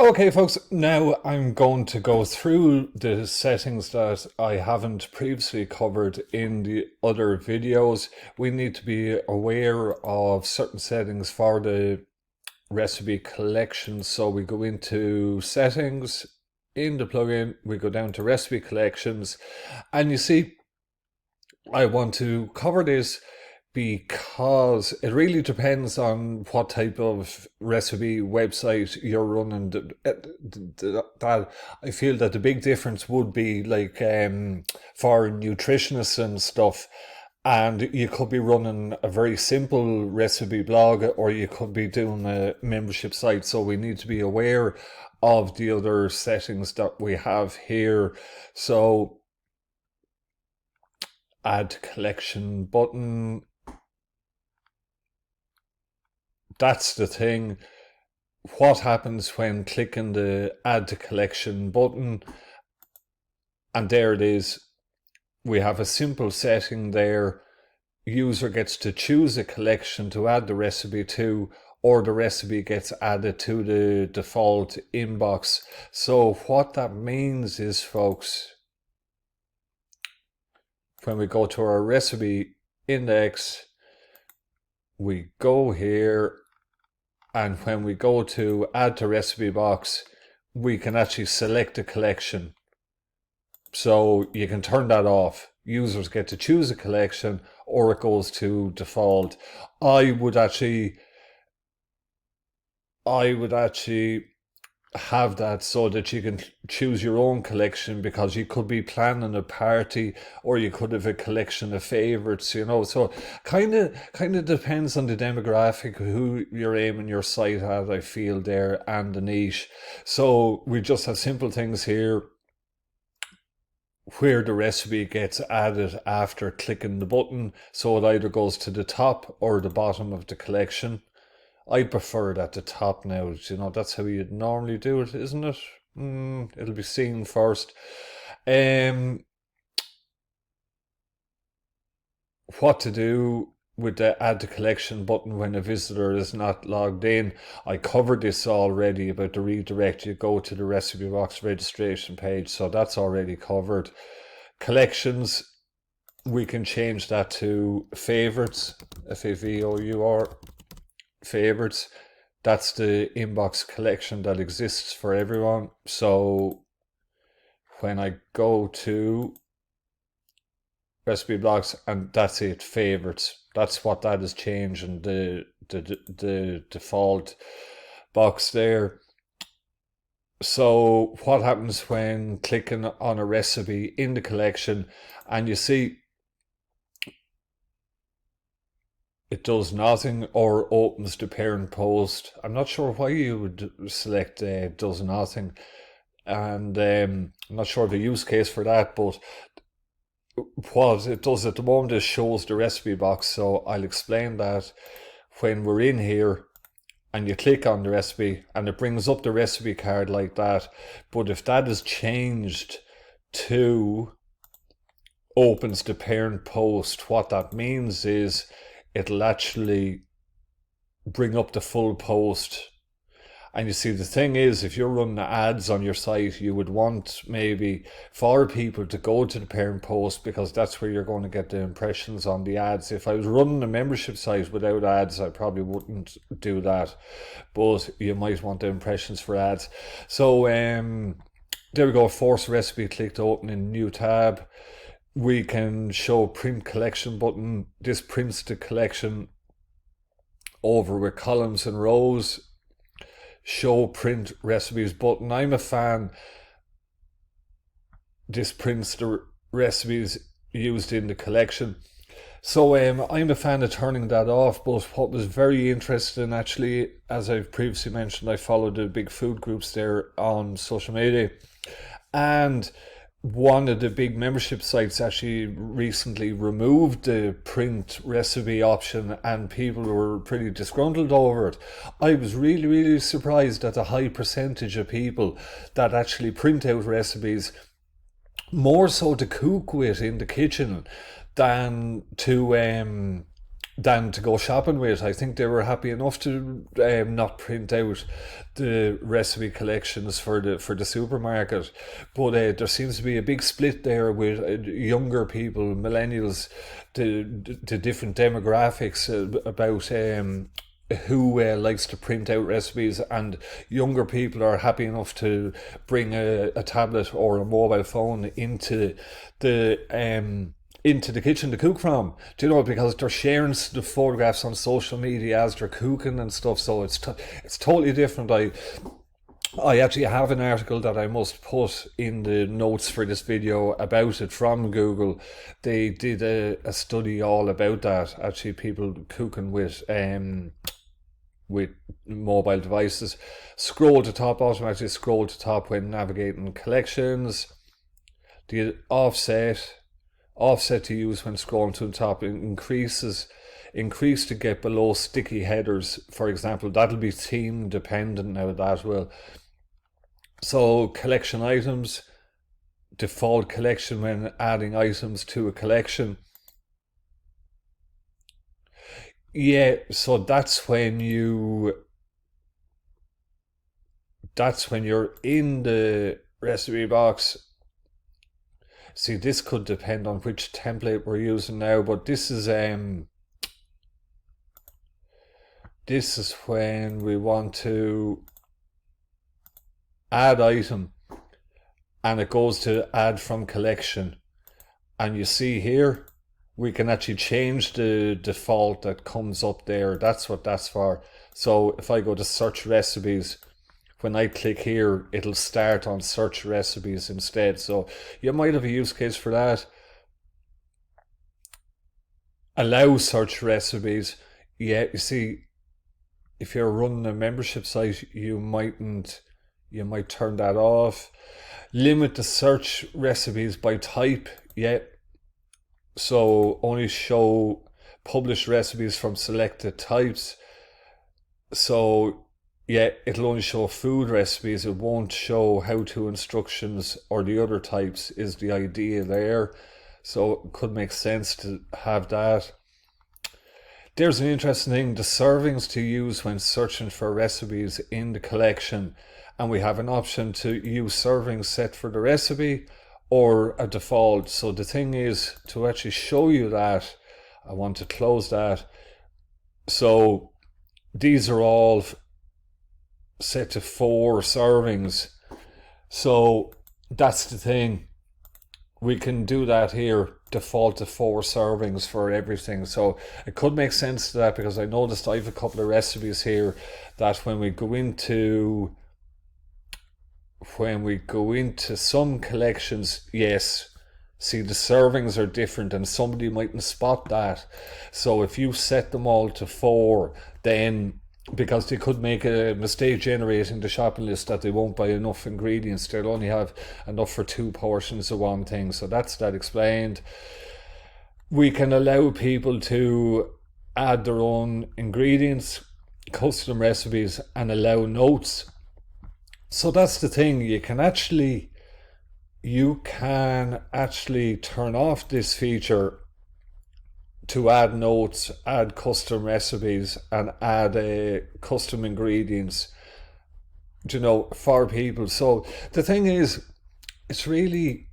Okay, folks, now I'm going to go through the settings that I haven't previously covered in the other videos. We need to be aware of certain settings for the recipe collection. So we go into settings in the plugin, we go down to recipe collections, and you see, I want to cover this because it really depends on what type of recipe website you're running. That I feel that the big difference would be like for nutritionists and stuff. And you could be running a very simple recipe blog, or you could be doing a membership site. So we need to be aware of the other settings that we have here. So add collection button. That's the thing. What happens when clicking the add to collection button? And there it is. We have a simple setting there. User gets to choose a collection to add the recipe to, or the recipe gets added to the default inbox. So what that means is, folks, when we go to our recipe index, we go here, and when we go to add to recipe box, we can actually select a collection. So you can turn that off. Users get to choose a collection, or it goes to default. I would actually have that so that you can choose your own collection, because you could be planning a party, or you could have a collection of favorites, so kind of depends on the demographic, who you're aiming your site at, I feel, there, and the niche. So we just have simple things here where the recipe gets added after clicking the button, so it either goes to the top or the bottom of the collection. I prefer it at the top now. That's how you'd normally do it, isn't it? It'll be seen first. What to do with the add to collection button when a visitor is not logged in. I covered this already about the redirect. You go to the recipe box registration page, so that's already covered. Collections, we can change that to favorites, FAVOUR. Favorites. That's the inbox collection that exists for everyone. So when I go to recipe blocks, and that's it, favorites, that's what that is changing, the default box there. So what happens when clicking on a recipe in the collection, and you see it does nothing or opens the parent post? I'm not sure why you would select does nothing, and I'm not sure the use case for that, but what it does at the moment is shows the recipe box. So I'll explain that. When we're in here and you click on the recipe, and it brings up the recipe card like that, but if that is changed to opens the parent post, what that means is it'll actually bring up the full post. And you see, the thing is, if you're running ads on your site, you would want maybe for people to go to the parent post, because that's where you're going to get the impressions on the ads. If I was running a membership site without ads, I probably wouldn't do that, but you might want the impressions for ads. So there we go, force recipe, click to open in new tab. We can show print collection button. This prints the collection over with columns and rows. Show print recipes button. I'm a fan. This prints the recipes used in the collection. So I'm a fan of turning that off. But what was very interesting, actually, as I've previously mentioned, I follow the big food groups there on social media, and one of the big membership sites actually recently removed the print recipe option, and people were pretty disgruntled over it. I was really surprised at the high percentage of people that actually print out recipes, more so to cook with in the kitchen than to than to go shopping with. I think they were happy enough to not print out the recipe collections for the supermarket. But there seems to be a big split there with younger people, millennials, the different demographics about who likes to print out recipes, and younger people are happy enough to bring a tablet or a mobile phone into the kitchen to cook from. Do you know, because they're sharing the photographs on social media as they're cooking and stuff. So it's totally different. I actually have an article that I must put in the notes for this video about it from Google. They did a study all about that. Actually, people cooking with mobile devices. Scroll to top, automatically scroll to top when navigating collections. The offset to use when scrolling to the top increase to get below sticky headers, for example. That'll be theme dependent now, that will. So collection items, default collection when adding items to a collection. Yeah, so that's when you're in the recipe box. See, this could depend on which template we're using now, but this is when we want to add item, and it goes to add from collection. And you see here, we can actually change the default that comes up there. That's what that's for. So if I go to search recipes, when I click here, it'll start on search recipes instead. So you might have a use case for that. Allow search recipes. Yeah, you see, if you're running a membership site, you might turn that off. Limit the search recipes by type. Yeah. So only show published recipes from selected types. So yeah, it'll only show food recipes. It won't show how-to instructions or the other types, is the idea there. So it could make sense to have that. There's an interesting thing, the servings to use when searching for recipes in the collection. And we have an option to use servings set for the recipe or a default. So the thing is, to actually show you that, I want to close that. So these are all set to 4 servings. So that's the thing. We can do that here, default to 4 servings for everything. So it could make sense to that, because I noticed I have a couple of recipes here that when we go into some collections, yes, see, the servings are different and somebody mightn't spot that. So if you set them all to 4, then, because they could make a mistake generating the shopping list that they won't buy enough ingredients, they'll only have enough for 2 portions of one thing. So that's that explained. We can allow people to add their own ingredients, custom recipes, and allow notes. So that's the thing, you can actually turn off this feature to add notes, add custom recipes, and add custom ingredients, you know, for people. So the thing is, it's really,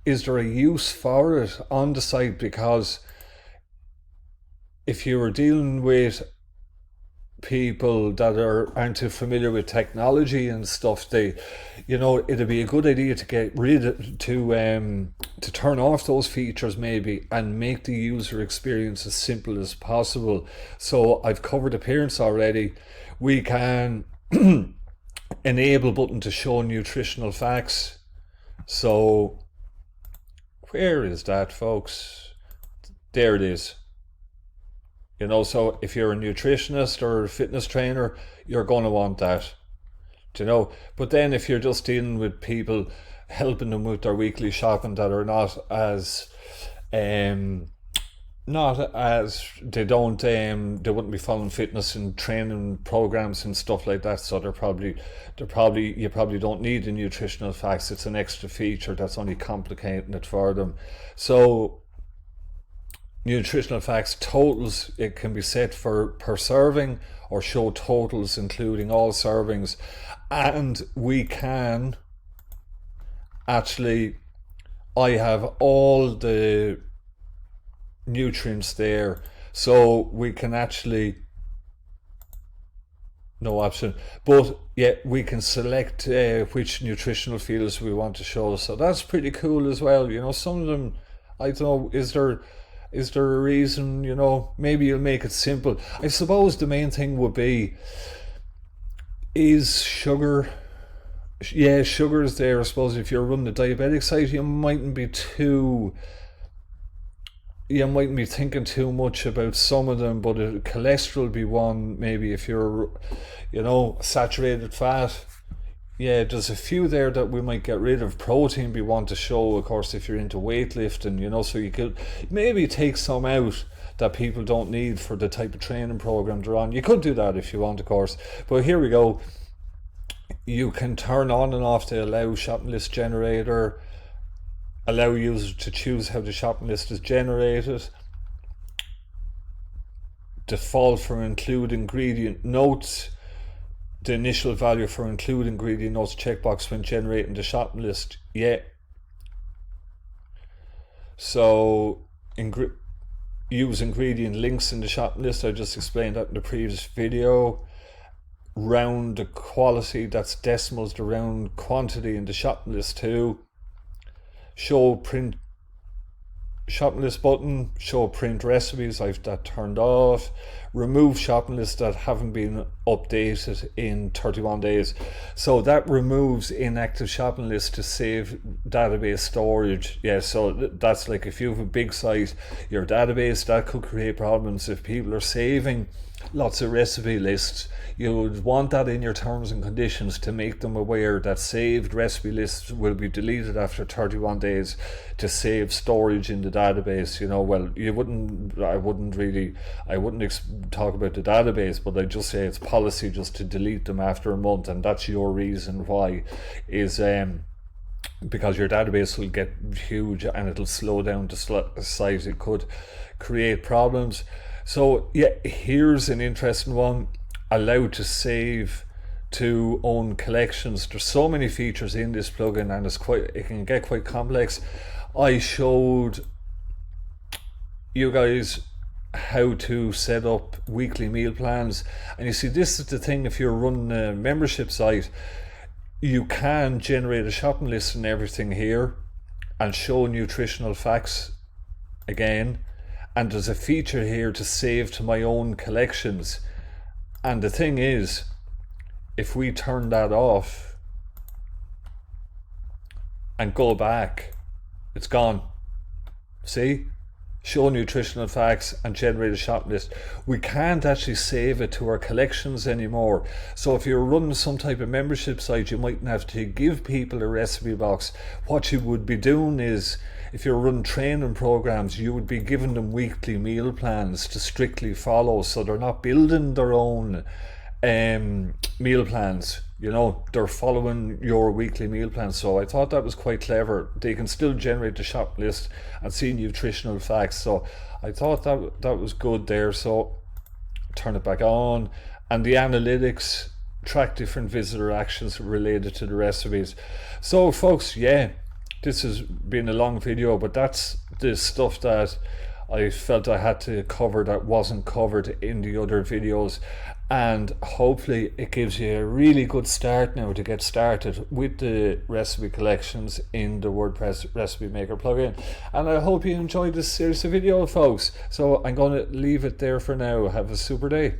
is there a use for it on the site? Because if you were dealing with people that aren't too familiar with technology and stuff, it'd be a good idea to get rid of, to turn off those features maybe, and make the user experience as simple as possible. So I've covered appearance already. We can enable button to show nutritional facts. So where is that, folks? There it is. You know, so if you're a nutritionist or a fitness trainer, you're going to want that, you know. But then if you're just dealing with people, helping them with their weekly shopping that are not as they wouldn't be following fitness and training programs and stuff like that, so you probably don't need the nutritional facts. It's an extra feature that's only complicating it for them. So nutritional facts totals. It can be set for per serving or show totals including all servings, and we can actually, I have all the nutrients there, so we can actually, no option, but yeah, we can select which nutritional fields we want to show. So that's pretty cool as well. You know, some of them, I don't know, is there a reason, you know, maybe you'll make it simple. I suppose the main thing would be, is sugar, yeah, sugar is there. I suppose if you're running the diabetic site, you mightn't be thinking too much about some of them, but cholesterol be one. Maybe if you're, you know, saturated fat, yeah, there's a few there that we might get rid of. Protein be one to show, of course, if you're into weightlifting, you know, so you could maybe take some out that people don't need for the type of training program they're on. You could do that if you want, of course. But here we go. You can turn on and off the allow shopping list generator, allow users to choose how the shopping list is generated, default for include ingredient notes, the initial value for include ingredient notes checkbox when generating the shopping list, yeah. So use ingredient links in the shopping list, I just explained that in the previous video. Round the quality, that's decimals, the round quantity in the shopping list too. Show print shopping list button, show print recipes, I've that turned off. Remove shopping lists that haven't been updated in 31 days. So that removes inactive shopping lists to save database storage. Yeah, so that's like if you have a big site, your database, that could create problems if people are saving lots of recipe lists. You would want that in your terms and conditions to make them aware that saved recipe lists will be deleted after 31 days to save storage in the database. You know, well, I wouldn't talk about the database, but I'd just say it's policy just to delete them after a month, and that's your reason why, is because your database will get huge and it'll slow down the site. It could create problems. So yeah, here's an interesting one. Allowed to save to own collections. There's so many features in this plugin, and it can get quite complex. I showed you guys how to set up weekly meal plans, and you see, this is the thing, if you're running a membership site, you can generate a shopping list and everything here and show nutritional facts again, and there's a feature here to save to my own collections. And the thing is, if we turn that off and go back, it's gone. See? Show nutritional facts and generate a shopping list. We can't actually save it to our collections anymore. So if you're running some type of membership site, you mightn't have to give people a recipe box. What you would be doing is, if you're running training programs, you would be giving them weekly meal plans to strictly follow, so they're not building their own meal plans. You know, they're following your weekly meal plan. So I thought that was quite clever. They can still generate the shop list and see nutritional facts. So I thought that was good there. So turn it back on, and the analytics track different visitor actions related to the recipes. So folks, yeah, this has been a long video, but that's the stuff that I felt I had to cover that wasn't covered in the other videos, and hopefully it gives you a really good start now to get started with the recipe collections in the WordPress Recipe Maker plugin. And I hope you enjoyed this series of videos, folks. So I'm going to leave it there for now. Have a super day.